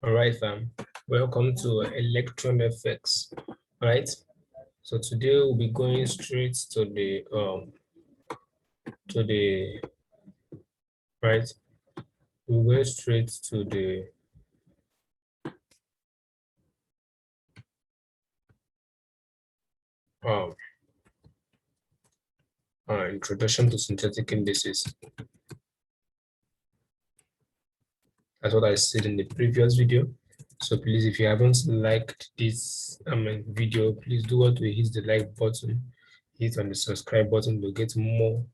All right, fam. Welcome to Electron FX. All right. So today we'll be going straight to the right. We're going straight to the um introduction to synthetic indices. That's what I said in the previous video. So please, if you haven't liked this video, please do want to hit the like button, hit on the subscribe button to get more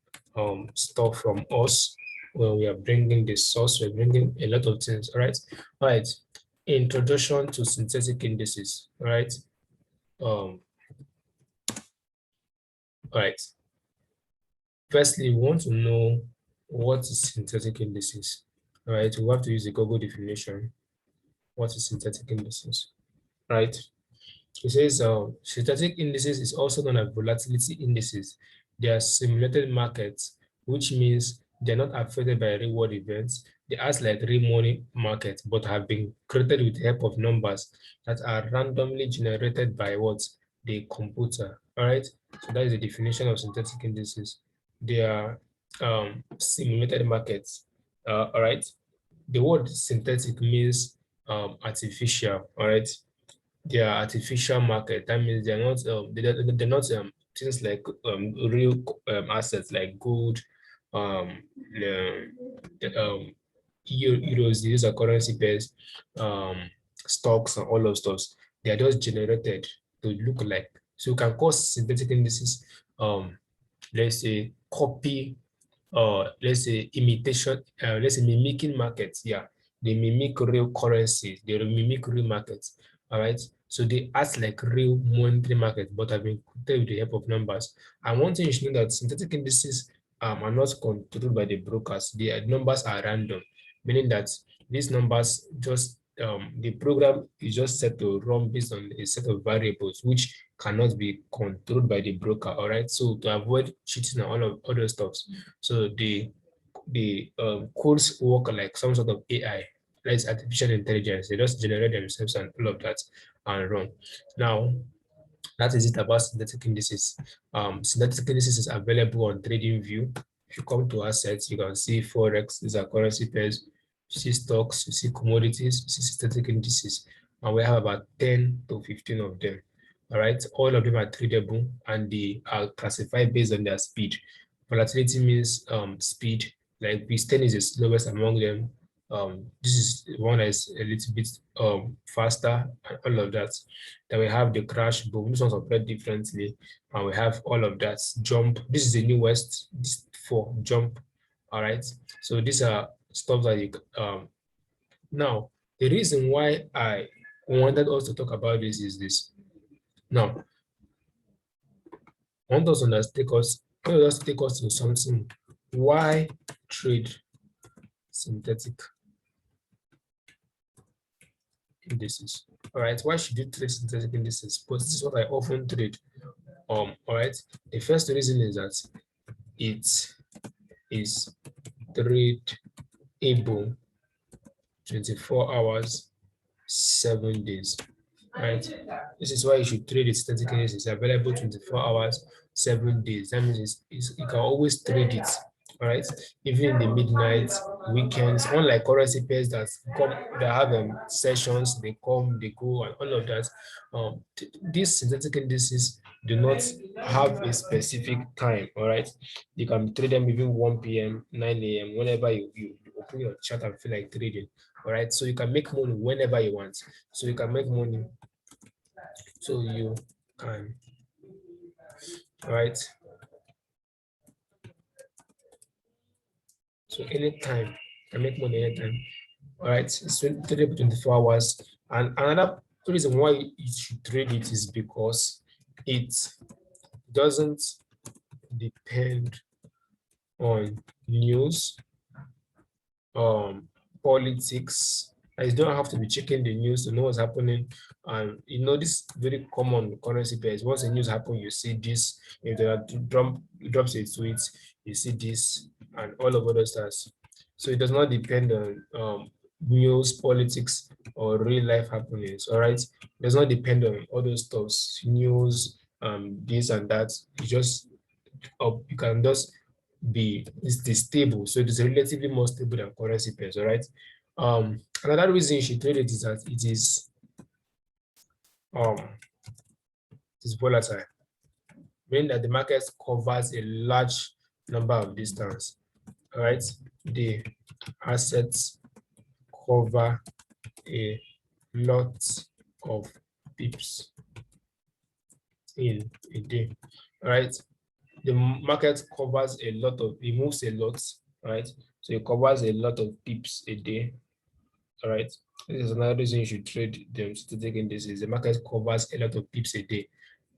stuff from us when we are bringing the source. We're bringing a lot of things. All right. Introduction to synthetic indices. All right. All right. Firstly, we want to know what is synthetic indices. All right. We have to use the Google definition. What is synthetic indices? Right. It says synthetic indices is also known as volatility indices. They are simulated markets, which means they're not affected by real world events. They act like real money markets, but have been created with the help of numbers that are randomly generated by what? The computer. All right. So that is the definition of synthetic indices. They are simulated markets. All right. The word synthetic means artificial. All right, they are artificial market. That means they're not they're not things like real assets like gold, the euros. These are currency pairs, stocks and all of those. They are just generated to look like. So you can call synthetic indices, let's say copy, let's say imitation, let's say mimicking markets. Yeah, they mimic real currencies, they mimic real markets. All right. So they act like real monetary markets, but have been created with the help of numbers. And one thing you should know that synthetic indices are not controlled by the brokers. The numbers are random, meaning that these numbers just the program is just set to run based on a set of variables which cannot be controlled by the broker. All right. So to avoid cheating and all of other stuffs, so the codes work like some sort of AI, like artificial intelligence. They just generate themselves and all of that and run. Now, that is it about synthetic indices. Synthetic indices is available on TradingView. If you come to assets, you can see Forex, these are currency pairs, you see stocks, you see commodities, you see synthetic indices. And we have about 10 to 15 of them. All right, all of them are tradable and they are classified based on their speed. Volatility means speed, like V10 is the slowest among them. This is one that is a little bit faster and all of that. Then we have the crash boom. This one's operate differently. And we have all of that. Jump. This is the newest for jump. All right. So these are stuff that you now the reason why I wanted us to talk about this is this. Now, I want us to take us to something. Why trade synthetic indices? All right. Why should you trade synthetic indices? But this is what I often trade. All right. The first reason is that it is tradable 24 hours, 7 days. Right. This is why you should trade it. Static indices. It's available 24 hours, 7 days. That means you can always trade it. All right, even in the midnight, weekends, unlike currency pairs that come that have sessions, they come, they go, and all of that. These synthetic indices do not have a specific time. All right, you can trade them even 1 p.m., 9 a.m., whenever you open your chart and feel like trading. All right, so you can make money whenever you want. So you can make money. So you can, all right. So anytime, you can make money anytime. All right, it's 24 hours. And another reason why you should trade it is because it doesn't depend on news, politics. You don't have to be checking the news to know what's happening. And you know, this very common currency pairs. Once the news happens, you see this. If there are drops a tweet, you see this and all of other stars. So it does not depend on news, politics, or real life happenings. All right, does not depend on all those stuffs, news, this and that. You just you can just be it's stable, so it is relatively more stable than currency pairs. All right. Another reason you should trade it is that um it is volatile, meaning that the market covers a large number of distance. All right, the assets cover a lot of pips in a day. All right, the market covers a lot of, it moves a lot, right? So it covers a lot of pips a day. All right, this is another reason you should trade them static indices. The market covers a lot of pips a day.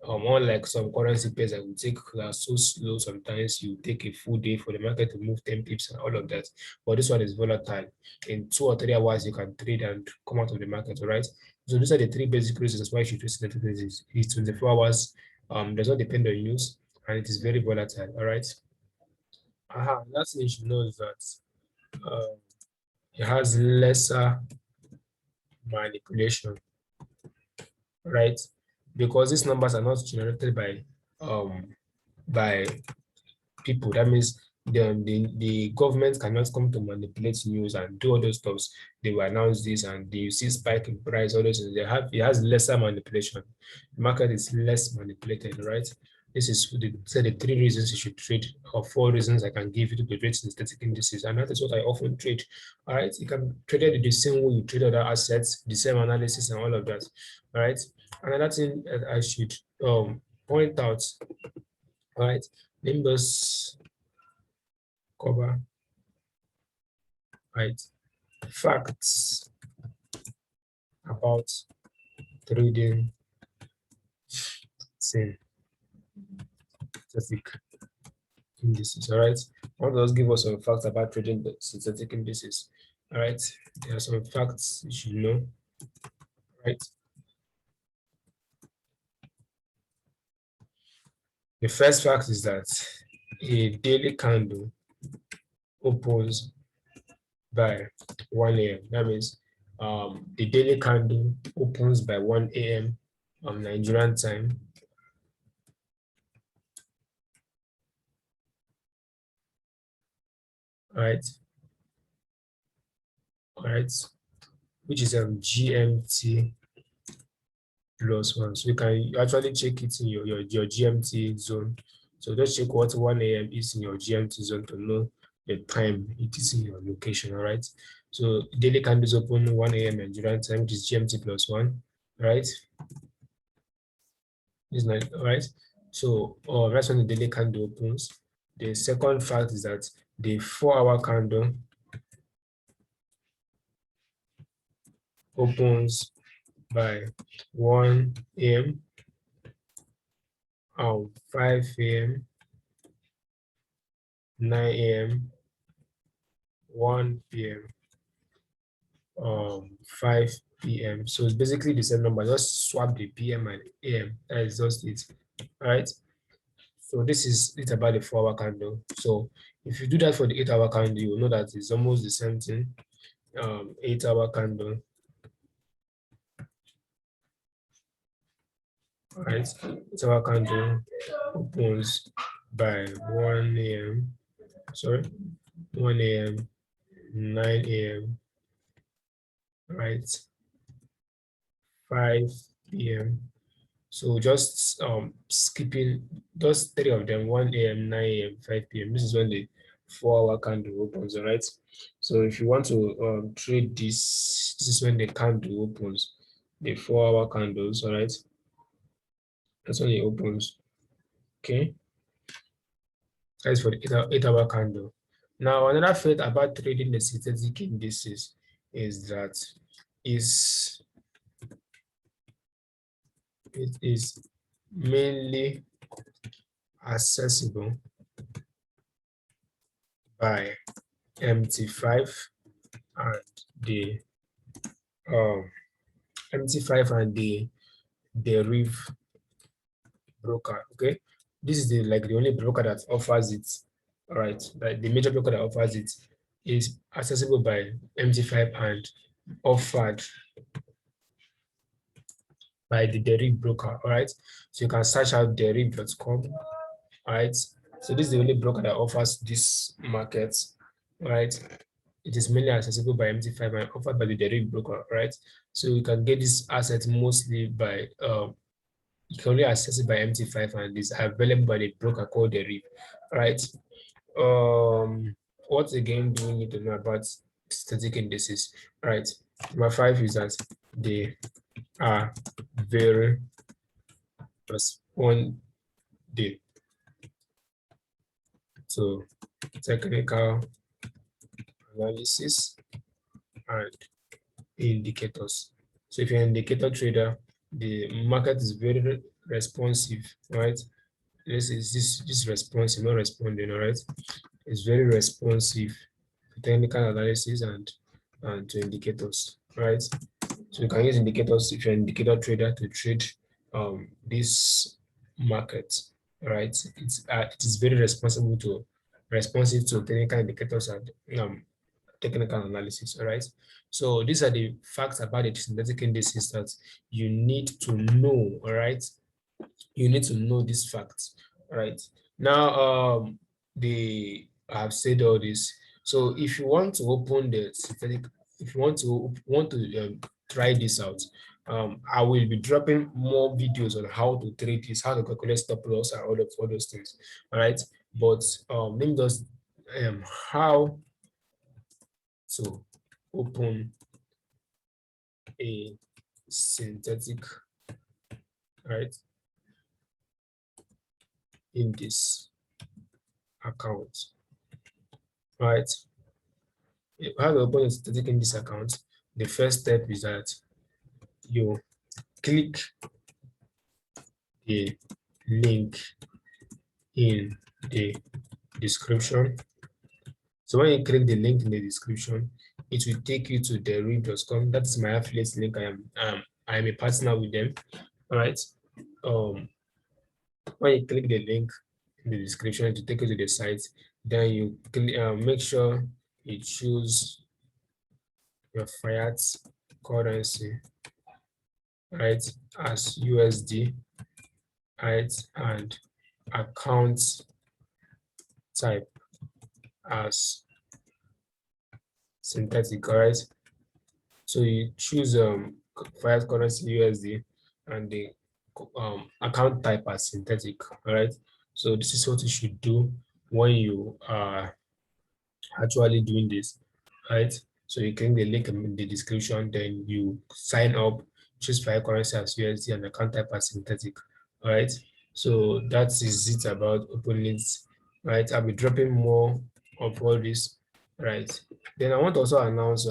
Unlike some currency pairs that will take so slow, sometimes you take a full day for the market to move 10 pips and all of that. But this one is volatile. In 2 or 3 hours, you can trade and come out of the market, all right? So these are the three basic reasons why you should trade static indices. It's 24 hours, does not depend on use, and it is very volatile, all right? Last thing you should know is that it has lesser manipulation, right? Because these numbers are not generated by people. That means the government cannot come to manipulate news and do all those stuff. They will announce this and you see spike in price, all those things. It has lesser manipulation. The market is less manipulated, right? This is the three reasons you should trade, or four reasons I can give you to be trade synthetic indices. And that is what I often trade. All right. You can trade it the same way you trade other assets, the same analysis and all of that. All right. Another thing that I should point out, all right, Nimbus cover, right? Facts about trading synthetic indices. All right. What does give us some facts about trading the synthetic indices? All right. There are some facts you should know. Right. The first fact is that a daily candle opens by 1 a.m. That means the daily candle opens by 1 a.m. Nigerian time. All right, which is GMT +1. So you can actually check it in your GMT zone. So just check what 1 a.m. is in your GMT zone to know the time it is in your location. All right. So daily candles open 1 a.m. Nigerian time, which is GMT +1, right? It's not all right. So that's when the daily candle opens. The second fact is that the 4-hour candle opens by 1 a.m. 5 a.m., 9 a.m., 1 p.m., 5 p.m. So it's basically the same number. Just swap the p.m. and a.m. That is just it. All right. So this is it about the 4-hour candle. So if you do that for the 8-hour candle, you will know that it's almost the same thing. 8-hour candle. All right. 8-hour candle opens by 1 a.m. Sorry, 1 a.m., 9 a.m., right, 5 p.m. So just skipping just three of them, 1 a.m., 9 a.m., 5 p.m. This is when the 4-hour candle opens, all right? So if you want to trade this is when the candle opens, the 4-hour candles, all right? That's when it opens, okay? That's for the 8-hour candle. Now, another fact about trading the synthetic indices is that it is mainly accessible by MT5 and the MT5 and the deriv broker. Okay, this is the only broker that offers it. All right, like the major broker that offers it. is accessible by MT5 and offered by the deriv broker. All right, so you can search out deriv.com. All right, so this is the only broker that offers this market. All right, it is mainly accessible by MT5 and offered by the deriv broker. Right, so you can get this asset mostly by you can only access it by MT5 and is available by the broker called deriv. Right. What again do we need to know about static indices? Right. Number 5 is that they are very responding to technical analysis and indicators. So if you're an indicator trader, the market is very responsive, right? This is this responsive, not responding, all right? It's very responsive to technical analysis and to indicators, right? So you can use indicators if you're an indicator trader to trade this market, right? It is very responsive to technical indicators and technical analysis. All right. So these are the facts about the synthetic indices that you need to know. All right. You need to know these facts. All right. Now, I have said all this. So if you want to open the synthetic, if you want to try this out, I will be dropping more videos on how to trade this, how to calculate stop loss, and all those things. All right. But let me just how to open a synthetic, right, in this account, right? How to open a synthetic in this account, the first step is that you click the link in the description. So when you click the link in the description, it will take you to deriv.com. That's my affiliate link. I am a partner with them. All right. When you click the link in the description to take you to the site, then you make sure you choose your fiat currency, right, as USD, right, and account type as synthetic, all right. So you choose fiat currency USD and the account type as synthetic, all right. So this is what you should do when you are actually doing this, right? So you click the link in the description, then you sign up, choose fiat currency as USD and account type as synthetic, all right? So that is it about opening it, right? I'll be dropping more of all this, right? Then I want to also announce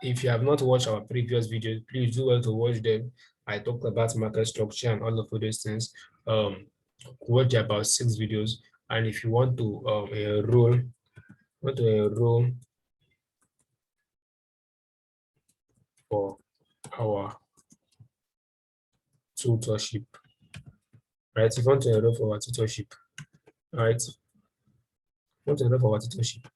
if you have not watched our previous videos, please do well to watch them. I talked about market structure and all of those things. Watch about 6 videos, and if you want to enroll for our tutorship, right? If you want to enroll for our tutorship, right? Want to enroll for our tutorship,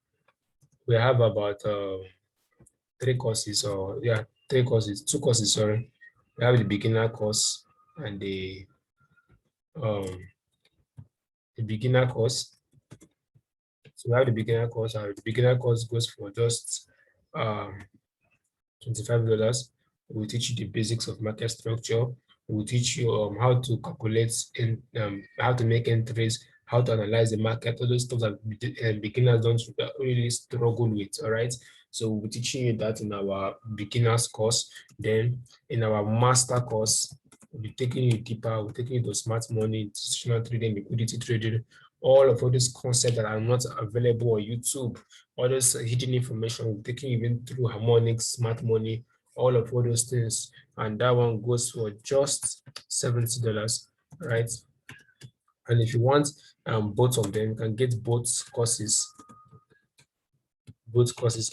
we have about 3 courses, or yeah, 3 courses, 2 courses, sorry. We have the beginner course and the beginner course. So we have the beginner course, and the beginner course goes for just $25. We'll teach you the basics of market structure. We'll teach you how to calculate and how to make entries, how to analyze the market, all those stuff that beginners don't really struggle with, all right? So we'll be teaching you that in our beginners course. Then in our master course, we'll be taking you deeper, we're taking you to smart money, institutional trading, liquidity trading, all these concepts that are not available on YouTube, all those hidden information, we're taking you even through harmonics, smart money, all those things, and that one goes for just $70, right? And if you want both of them, you can get both courses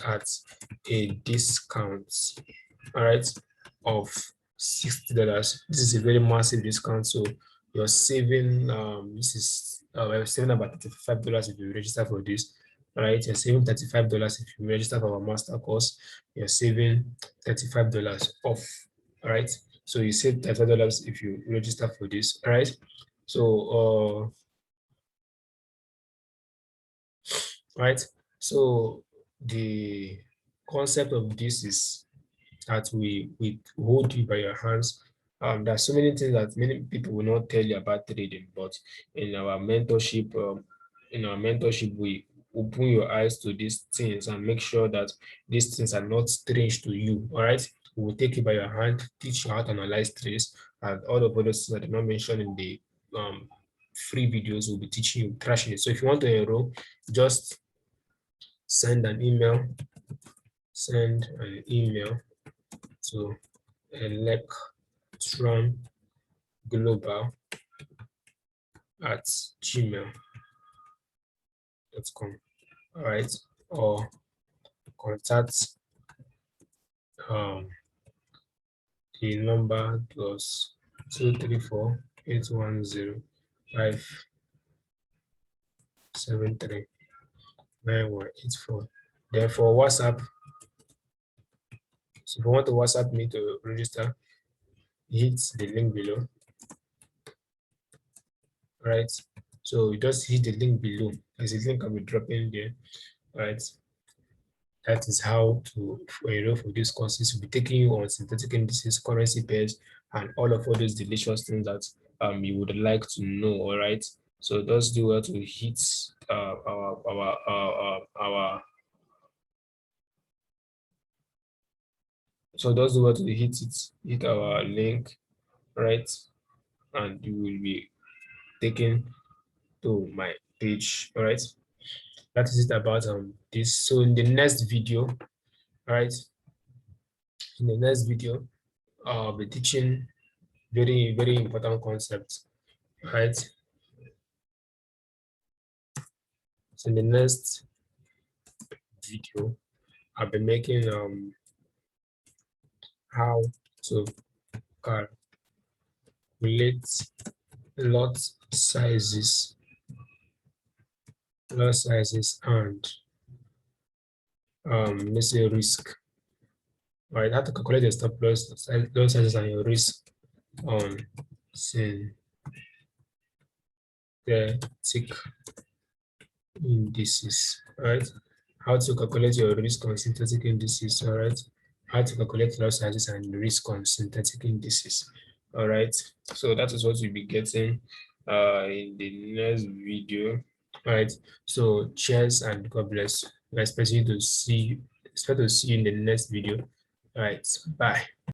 at a discount, all right, of $60. This is a very massive discount, so you're saving saving about $35 if you register for this, All right, you're saving $35 if you register for our master course. You're saving $35 off. All right, so you save $35 if you register for this. All right, so right, so the concept of this is that we hold you by your hands. There's so many things that many people will not tell you about trading, but in our mentorship, we open your eyes to these things and make sure that these things are not strange to you. All right, we will take you by your hand, teach you how to analyze trades, and all of those things that are not mentioned in the um, free videos. Will be teaching you, trashing it. So if you want to enroll, just send an email. Send an email to electronglobal at gmail.com. All right, or contact um, the number plus 234-810-573-9184. Then for WhatsApp, so if you want to WhatsApp me to register, hit the link below. All right, so you just hit the link below. There's a link I'll be dropping there. All right, that is how to enroll for these courses. We'll be taking you on synthetic indices, currency pairs, and all those delicious things that you would like to know. All right. So just do well to hit our so those do well to hit our link, right? And you will be taken to my page. All right. That is it about this. So in the next video, all right, in the next video, I'll be teaching very important concepts, right? So in the next video, I'll be making how to calculate lot sizes, and let's say risk, right? How to calculate your stop loss, lot sizes, and your risk on synthetic indices, right? How to calculate your risk on synthetic indices, all right? How to calculate lot sizes and risk on synthetic indices, all right? So that is what you'll be getting in the next video, all right? So cheers and God bless. I expect to see you in the next video. All right, bye.